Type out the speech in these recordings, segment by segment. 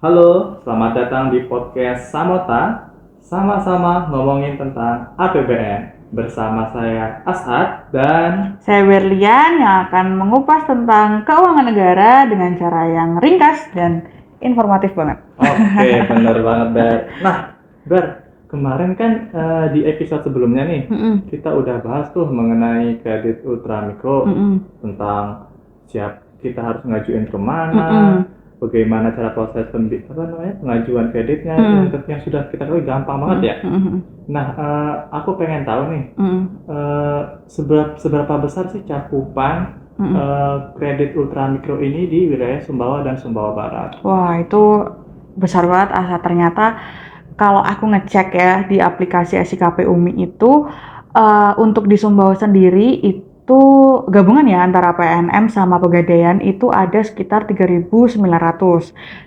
Halo, selamat datang di podcast Samota. Sama-sama ngomongin tentang APBN bersama saya As'ad dan Saya Berlian yang akan mengupas tentang keuangan negara dengan cara yang ringkas dan informatif banget. oke, bener banget Ber. Nah, Ber, kemarin kan di episode sebelumnya nih kita udah bahas tuh mengenai kredit ultramikro tentang kita harus ngajuin kemana, bagaimana cara proses pengajuan kreditnya yang sudah kita ketahui gampang banget ya. Nah, aku pengen tahu nih, seberapa besar sih cakupan kredit ultramikro ini di wilayah Sumbawa dan Sumbawa Barat? Wah, itu besar banget Asa. Ternyata kalau aku ngecek ya di aplikasi SIKP UMI itu untuk di Sumbawa sendiri itu gabungan ya antara PNM sama Pegadaian itu ada sekitar 3.900.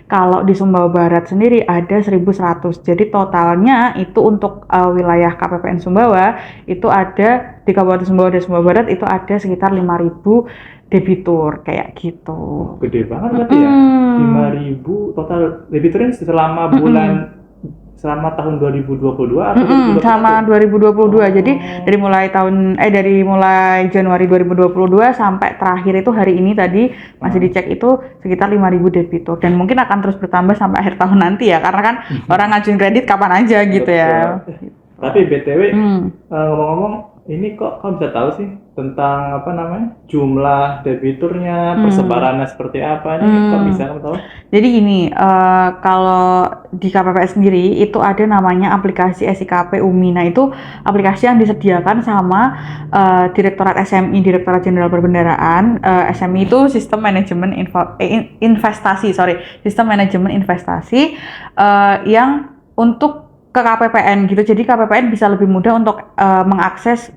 Kalau di Sumbawa Barat sendiri ada 1.100. Jadi totalnya itu untuk wilayah KPPN Sumbawa itu ada di Kabupaten Sumbawa dan Sumbawa Barat itu ada sekitar 5.000 debitur kayak gitu. Gede banget berarti ya. 5.000 total debiturnya selama tahun 2022 atau 2021? Sama 2022. Jadi dari mulai Januari 2022 sampai terakhir itu hari ini tadi masih dicek itu sekitar 5.000 debitur dan mungkin akan terus bertambah sampai akhir tahun nanti ya karena kan orang ngajuin kredit kapan aja gitu ya. Tapi BTW ngomong-ngomong, ini kok kamu bisa tahu sih tentang jumlah debiturnya, persebarannya seperti apa? Ini kok bisa kamu tahu? Jadi gini, kalau di KPPS sendiri itu ada namanya aplikasi SIKP UMI. Nah itu aplikasi yang disediakan sama Direktorat SMI, Direktorat Jenderal Perbendaraan. SMI itu Sistem Manajemen Sistem Manajemen Investasi yang untuk ke KPPN gitu. Jadi KPPN bisa lebih mudah untuk mengakses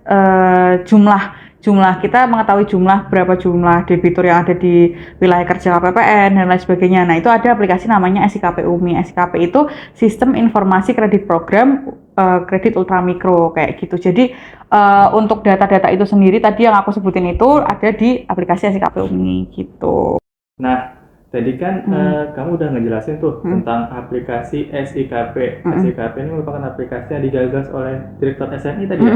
jumlah kita mengetahui berapa jumlah debitur yang ada di wilayah kerja KPPN dan lain sebagainya. Nah, itu ada aplikasi namanya SIKP UMI. SIKP itu Sistem Informasi Kredit Program Kredit Ultramikro kayak gitu. Jadi untuk data-data itu sendiri tadi yang aku sebutin itu ada di aplikasi SIKP UMI gitu. Nah, tadi kan kamu udah ngejelasin tuh tentang aplikasi SIKP. SIKP ini merupakan aplikasi yang digagas oleh Direktur SMI tadi ya.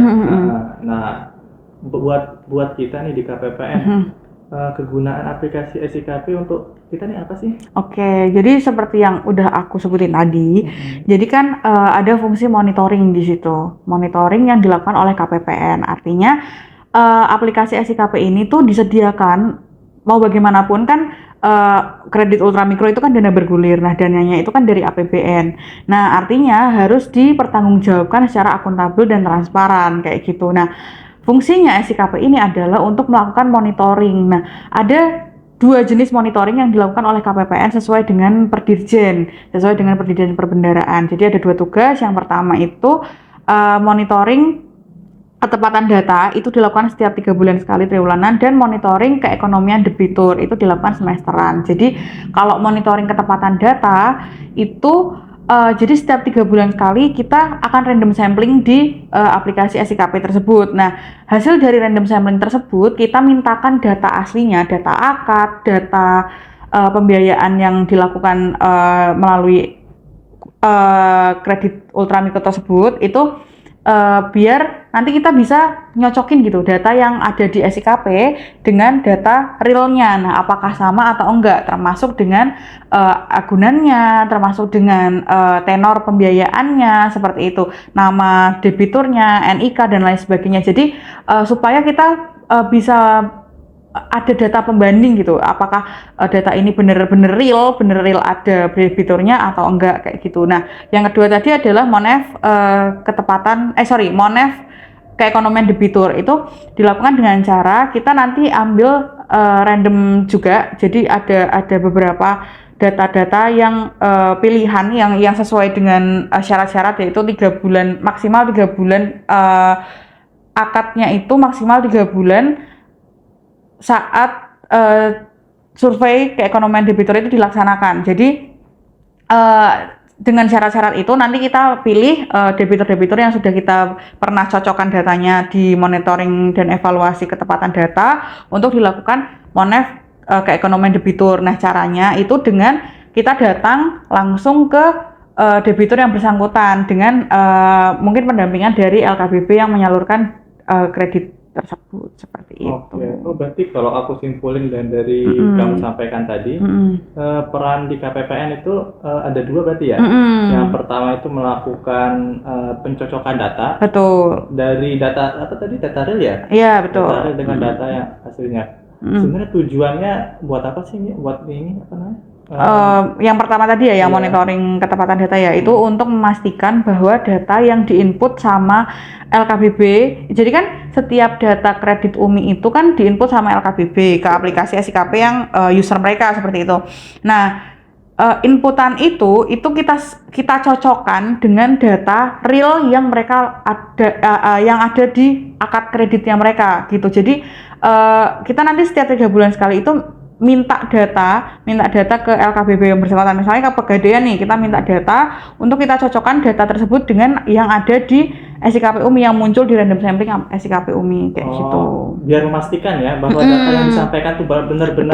Nah, buat kita nih di KPPN, kegunaan aplikasi SIKP untuk kita nih apa sih? Oke, jadi seperti yang udah aku sebutin tadi, jadi kan ada fungsi monitoring di situ, monitoring yang dilakukan oleh KPPN. Artinya aplikasi SIKP ini tuh disediakan mau bagaimanapun kan kredit ultramikro itu kan dana bergulir. Nah, dananya itu kan dari APBN. Nah, artinya harus dipertanggungjawabkan secara akuntabel dan transparan kayak gitu. Nah, fungsinya SIKP ini adalah untuk melakukan monitoring. Nah, ada dua jenis monitoring yang dilakukan oleh KPPN sesuai dengan Perdirjen Perbendaraan. Jadi ada dua tugas. Yang pertama itu monitoring ketepatan data itu dilakukan setiap 3 bulan sekali triwulan dan monitoring keekonomian debitur itu dilakukan semesteran. Jadi kalau monitoring ketepatan data itu jadi setiap 3 bulan sekali kita akan random sampling di aplikasi SIKP tersebut. Nah, hasil dari random sampling tersebut kita mintakan data aslinya, data akad, data pembiayaan yang dilakukan melalui kredit ultramikro tersebut itu biar nanti kita bisa nyocokin gitu data yang ada di SIKP dengan data realnya. Nah, apakah sama atau enggak, termasuk dengan agunannya, termasuk dengan tenor pembiayaannya seperti itu, nama debiturnya, NIK dan lain sebagainya. Jadi supaya kita bisa ada data pembanding gitu, apakah data ini benar-benar real ada debiturnya atau enggak kayak gitu. Nah, yang kedua tadi adalah monef monef keekonomian debitur itu dilakukan dengan cara kita nanti ambil random juga. Jadi ada beberapa data-data yang pilihan yang sesuai dengan syarat-syarat, yaitu 3 bulan maksimal 3 bulan akadnya itu maksimal 3 bulan saat survei keekonomian debitur itu dilaksanakan. Jadi dengan syarat-syarat itu nanti kita pilih debitur-debitur yang sudah kita pernah cocokkan datanya di monitoring dan evaluasi ketepatan data untuk dilakukan monef keekonomian debitur. Nah, caranya itu dengan kita datang langsung ke debitur yang bersangkutan dengan mungkin pendampingan dari LKBB yang menyalurkan kredit tersebut, seperti itu. Oh, berarti kalau aku simpulin dan dari kamu sampaikan tadi, peran di KPPN itu ada dua berarti ya. Yang pertama itu melakukan pencocokan data. Betul. Dari data apa tadi, data real ya? Iya, betul. Data real dengan data yang aslinya. Sebenarnya tujuannya buat apa sih ini? Buat ini apa namanya? Yang pertama tadi ya, yang monitoring ketepatan data ya, itu untuk memastikan bahwa data yang diinput sama LKBB, jadi kan setiap data kredit UMI itu kan diinput sama LKBB ke aplikasi SIKP yang user mereka seperti itu. Nah, inputan itu kita cocokkan dengan data real yang mereka yang ada di akad kreditnya mereka gitu. Jadi kita nanti setiap 3 bulan sekali itu minta data ke LKBB yang bersangkutan. Misalnya ke Pegadaian nih, kita minta data untuk kita cocokkan data tersebut dengan yang ada di SIKP UMI yang muncul di random sampling SIKP UMI kayak gitu. Biar memastikan ya bahwa data yang disampaikan tuh benar-benar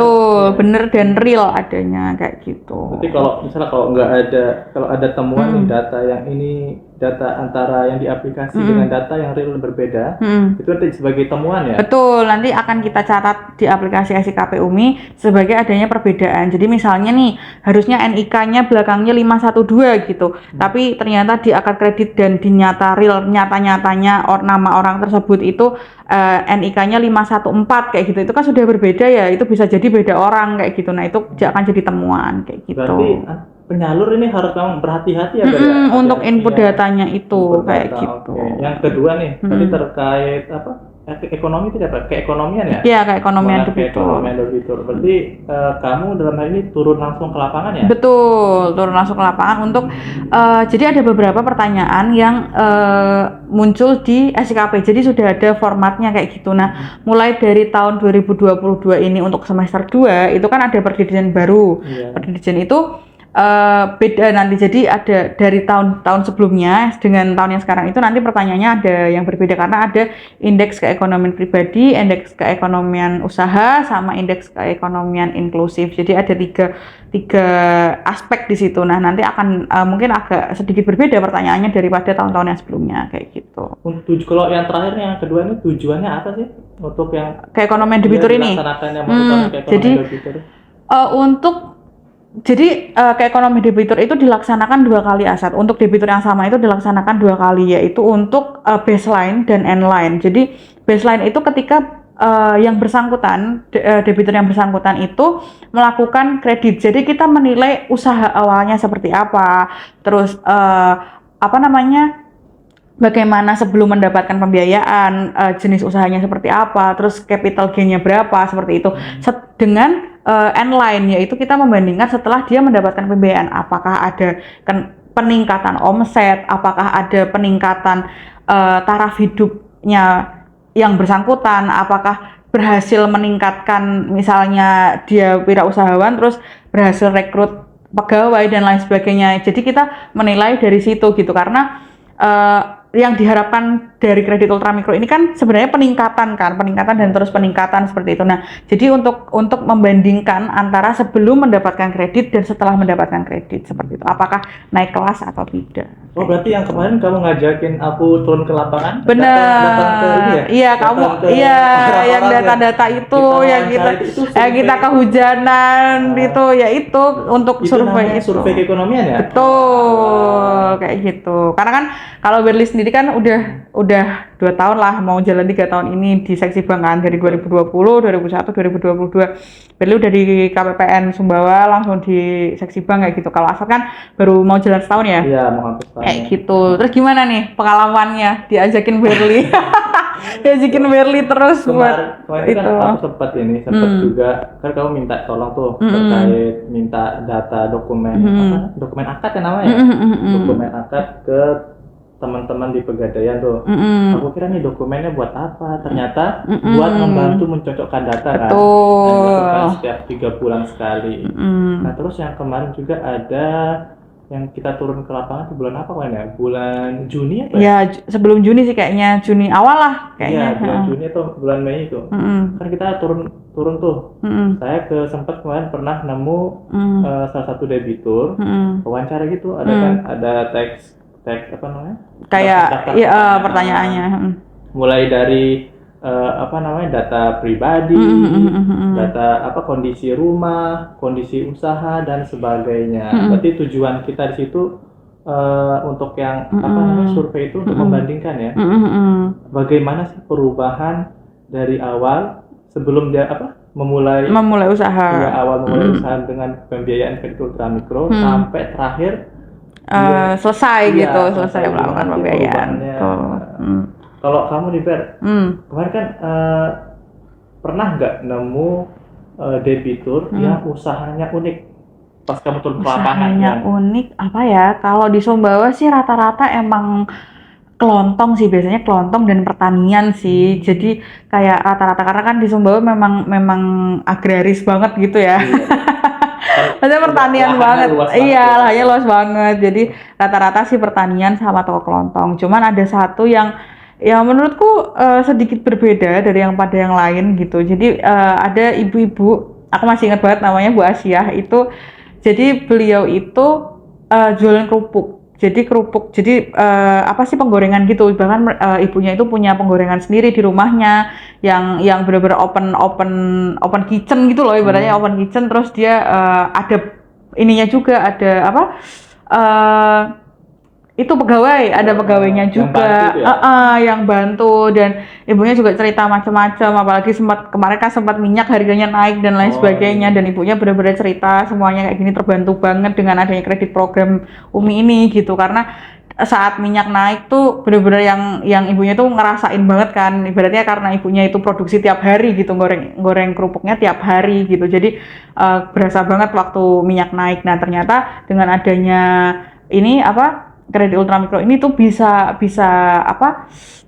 benar dan real adanya kayak gitu. Jadi kalau misalnya kalau ada temuan nih data yang ini, data antara yang di aplikasi dengan data yang real berbeda, itu nanti sebagai temuan ya? Betul, nanti akan kita catat di aplikasi SIKP UMI sebagai adanya perbedaan. Jadi misalnya nih, harusnya NIK-nya belakangnya 512 gitu, tapi ternyata di akad kredit dan di nyata-nyatanya nama orang tersebut itu NIK-nya 514 kayak gitu. Itu kan sudah berbeda ya, itu bisa jadi beda orang kayak gitu. Nah, itu akan jadi temuan kayak gitu. Berarti penyalur ini harus memang berhati-hati ya, untuk input datanya itu kayak gitu. Yang kedua nih, tadi terkait apa? Ekonomi itu apa? Keekonomian ya? Iya, keekonomian debitur. Berarti kamu dalam hal ini turun langsung ke lapangan ya? Betul, turun langsung ke lapangan untuk jadi ada beberapa pertanyaan yang muncul di SIKP. Jadi sudah ada formatnya kayak gitu. Nah, mulai dari tahun 2022 ini untuk semester 2 itu kan ada perdidikan baru. Perdidikan itu beda nanti, jadi ada dari tahun sebelumnya dengan tahun yang sekarang itu nanti pertanyaannya ada yang berbeda karena ada indeks keekonomian pribadi, indeks keekonomian usaha, sama indeks keekonomian inklusif. Jadi ada tiga aspek di situ. Nah, nanti akan mungkin agak sedikit berbeda pertanyaannya daripada tahun-tahun yang sebelumnya kayak gitu. Kalau yang terakhir, yang kedua ini tujuannya apa sih untuk yang keekonomian debitur ini? Jadi keekonomian debitur itu dilaksanakan 2 kali Asad. Untuk debitur yang sama itu dilaksanakan 2 kali, yaitu untuk baseline dan endline. Jadi baseline itu ketika yang bersangkutan, debitur yang bersangkutan itu melakukan kredit. Jadi kita menilai usaha awalnya seperti apa, terus bagaimana sebelum mendapatkan pembiayaan, jenis usahanya seperti apa, terus capital gain-nya berapa, seperti itu. Dengan endline, yaitu kita membandingkan setelah dia mendapatkan pembiayaan, apakah ada peningkatan omset, apakah ada peningkatan taraf hidupnya yang bersangkutan, apakah berhasil meningkatkan, misalnya dia wirausahawan terus berhasil rekrut pegawai dan lain sebagainya. Jadi kita menilai dari situ gitu, karena yang diharapkan dari kredit ultramikro ini kan sebenarnya peningkatan dan terus peningkatan seperti itu. Nah, jadi untuk membandingkan antara sebelum mendapatkan kredit dan setelah mendapatkan kredit seperti itu, apakah naik kelas atau tidak. Oh, berarti yang kemarin kamu ngajakin aku turun ke lapangan? Benar. Iya, yang data-data itu yang kita kehujanan itu, ya itu untuk survei itu. Survei keekonomian ya? Betul, kayak gitu. Karena kan kalau Berli sendiri kan udah 2 tahun lah, mau jalan 3 tahun ini di seksi bank kan, dari 2020, 2021, 2022. Berli udah di KPPN Sumbawa langsung di seksi bank kayak gitu. Kalau Asad kan baru mau jalan setahun ya? Iya, mau hampir setahun. Kayak gitu. Terus gimana nih pengalamannya diajakin Berli? Diajakin Berli terus kemarin itu. Kan aku sempat juga, kan kamu minta tolong tuh terkait minta data dokumen dokumen akad ya namanya, dokumen akad ke teman-teman di Pegadaian tuh. Aku kira nih dokumennya buat apa? Ternyata buat membantu mencocokkan data kan. Betul. Setiap 3 bulan sekali. Nah, terus yang kemarin juga ada yang kita turun ke lapangan itu bulan apa kan ya? Bulan Juni apa ya? Ya, sebelum Juni sih kayaknya, Juni awal lah kayaknya. Iya, bulan Juni atau bulan Mei itu. Kan kita turun tuh. Saya sempat kemarin pernah nemu salah satu debitur wawancara gitu, ada kan ada teks apa namanya? Kayak Daftar pertanyaannya. Mulai dari apa namanya, data pribadi, data apa, kondisi rumah, kondisi usaha dan sebagainya. Berarti tujuan kita di situ untuk yang apa namanya, survei itu untuk membandingkan ya, bagaimana sih perubahan dari awal sebelum dia apa memulai usaha. Ya, awal memulai usaha dengan pembiayaan kredit ultramikro sampai terakhir selesai iya, gitu, selesai melakukan gimana sih pembiayaan. perubahannya. Kalau kamu nih Ber, kemarin kan pernah nggak nemu debitur yang usahanya unik pas kamu turun ke lapangan? Usahanya unik apa ya? Kalau di Sumbawa sih rata-rata emang kelontong sih, biasanya kelontong dan pertanian sih. Jadi kayak rata-rata, karena kan di Sumbawa memang agraris banget gitu ya. Maksudnya pertanian banget. Iya, lahannya luas banget. Jadi rata-rata sih pertanian sama toko kelontong. Cuman ada satu yang menurutku sedikit berbeda dari yang pada yang lain gitu. Jadi ada ibu-ibu, aku masih ingat banget namanya Bu Asyah itu. Jadi beliau itu jualan kerupuk. Jadi apa sih, penggorengan gitu. Bahkan ibunya itu punya penggorengan sendiri di rumahnya yang benar-benar open kitchen gitu loh, ibaratnya open kitchen. Terus dia ada ininya juga, ada apa? Itu pegawai, ada pegawainya juga yang bantu, dan ibunya juga cerita macam-macam, apalagi kemarin kan sempat minyak harganya naik dan lain sebagainya, dan ibunya benar-benar cerita semuanya kayak gini, terbantu banget dengan adanya kredit program Umi ini gitu, karena saat minyak naik tuh benar-benar yang ibunya tuh ngerasain banget kan, ibaratnya karena ibunya itu produksi tiap hari gitu, goreng kerupuknya tiap hari gitu, jadi berasa banget waktu minyak naik. Nah ternyata dengan adanya ini apa, kredit ultramikro ini tuh bisa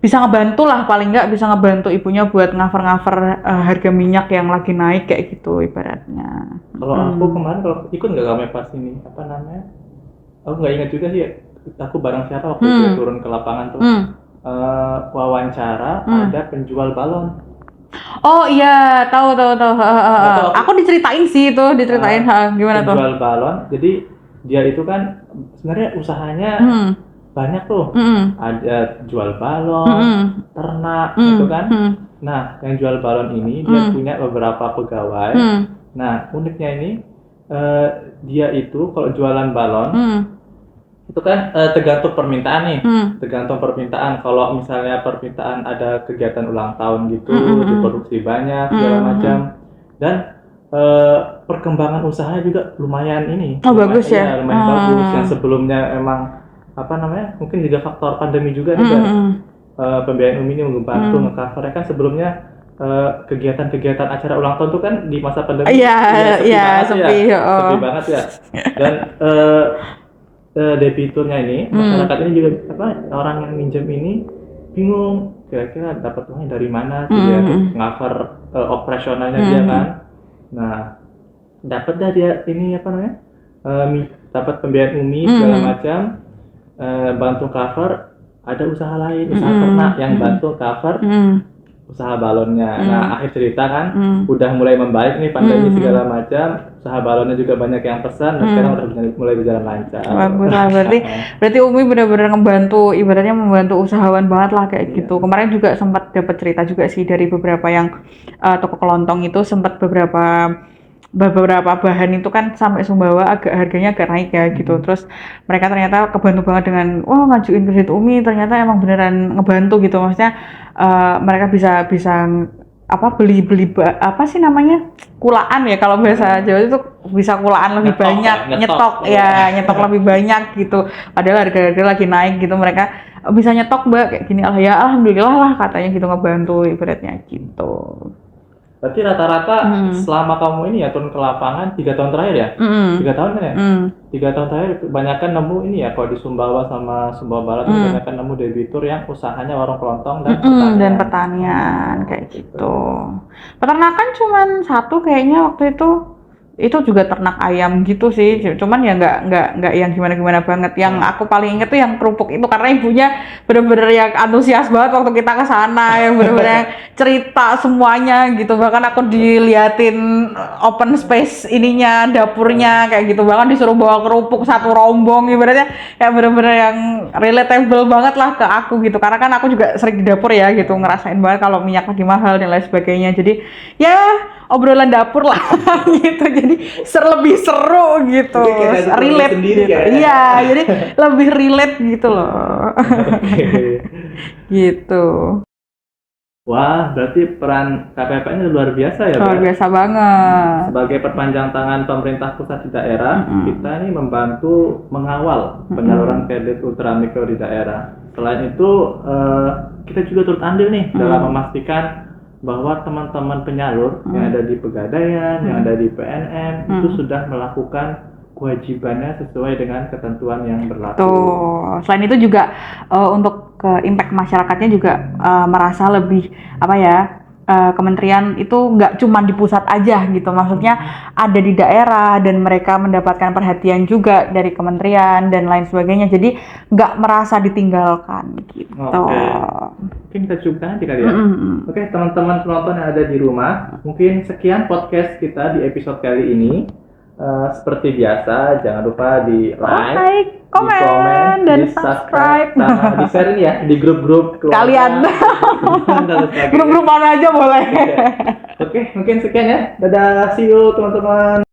ngebantu lah, paling nggak bisa ngebantu ibunya buat cover harga minyak yang lagi naik kayak gitu ibaratnya. Kalau aku kemarin, kalau ikut nggak kamu pas ini apa namanya, aku nggak ingat juga sih aku bareng siapa waktu itu turun ke lapangan tuh, wawancara ada penjual balon. Oh iya, tahu. Aku diceritain gimana tuh? Penjual balon, jadi dia itu kan sebenarnya usahanya banyak tuh, ada jual balon, ternak gitu kan. Nah, yang jual balon ini dia punya beberapa pegawai. Nah, uniknya ini dia itu kalau jualan balon itu kan tergantung permintaan nih, tergantung permintaan. Kalau misalnya permintaan ada kegiatan ulang tahun gitu, diproduksi banyak segala macam, dan perkembangan usahanya juga lumayan ini. Bagus ya. Lumayan bagus. Yang sebelumnya emang apa namanya, mungkin juga faktor pandemi juga nih, pembiayaan Umi ini membantu nge-cover kan sebelumnya kegiatan-kegiatan acara ulang tahun tuh kan di masa pandemi sepi banget ya. Dan debiturnya ini, masyarakat ini juga apa, orang yang minjem ini bingung kira-kira dapat uangnya dari mana sih dia untuk cover operasionalnya dia kan. Nah, dapat dah dia ini apa namanya, dapat pembiayaan Umi segala macam, bantu cover. Ada usaha lain, usaha ternak yang bantu cover usaha balonnya. Nah, akhir cerita kan udah mulai membaik nih pandemi segala macam, usaha balonnya juga banyak yang pesan, dan sekarang udah mulai berjalan lancar. Bagus lah, berarti Umi benar-benar ngebantu, ibaratnya membantu usahawan banget lah kayak gitu. Kemarin juga sempat dapat cerita juga sih dari beberapa yang toko kelontong itu, sempat beberapa bahan itu kan sampai Sumbawa harganya agak naik ya gitu. Terus mereka ternyata kebantu banget dengan ngajuin kredit Umi, ternyata emang beneran ngebantu gitu. Maksudnya mereka bisa apa beli apa sih namanya, kulaan ya kalau bahasa Jawa itu, bisa kulaan lebih banyak, nyetok lebih banyak gitu. Padahal harga-harga lagi naik gitu, mereka bisa nyetok Mbak kayak gini. Ya alhamdulillah lah katanya gitu, ngebantu ibaratnya gitu. Berarti rata-rata selama kamu ini ya turun ke lapangan 3 tahun terakhir ya? 3 tahun kan ya? 3 tahun terakhir kebanyakan nemu ini ya, kalau di Sumbawa sama Sumbawa Barat kebanyakan nemu debitur yang usahanya warung kelontong dan pertanian kayak gitu. Peternakan cuman satu kayaknya waktu itu, itu juga ternak ayam gitu sih, cuman ya nggak yang gimana banget. Yang aku paling inget tuh yang kerupuk itu, karena ibunya bener-bener yang antusias banget waktu kita ke sana, yang bener-bener yang cerita semuanya gitu. Bahkan aku diliatin open space ininya, dapurnya kayak gitu, bahkan disuruh bawa kerupuk satu rombong, ibaratnya kayak bener-bener yang relatable banget lah ke aku gitu, karena kan aku juga sering di dapur ya gitu, ngerasain banget kalau minyak lagi mahal dan lain sebagainya. Jadi ya obrolan dapur lah gitu, jadi lebih seru gitu, relate sendiri, gitu. ya? Iya, jadi lebih relate gitu loh. Gitu. Wah, berarti peran KPPN luar biasa ya, luar Ber? biasa banget. Sebagai perpanjang tangan pemerintah pusat di daerah, kita ini membantu mengawal penyaluran kredit ultramikro di daerah. Selain itu, kita juga turut andil nih dalam memastikan bahwa teman-teman penyalur yang ada di Pegadaian, yang ada di PNM itu sudah melakukan kewajibannya sesuai dengan ketentuan yang berlaku. Tuh, selain itu juga untuk ke impact masyarakatnya juga merasa lebih apa ya, kementerian itu nggak cuma di pusat aja gitu, maksudnya ada di daerah dan mereka mendapatkan perhatian juga dari kementerian dan lain sebagainya, jadi nggak merasa ditinggalkan gitu. Oke. Mungkin kita cukupkan aja kali ya. Oke, teman-teman penonton yang ada di rumah, mungkin sekian podcast kita di episode kali ini. Seperti biasa, jangan lupa di like, komen, dan subscribe, sama di share ini ya di grup-grup kalian. Grup-grup mana aja boleh. Oke, mungkin sekian ya. Dadah, see you teman-teman.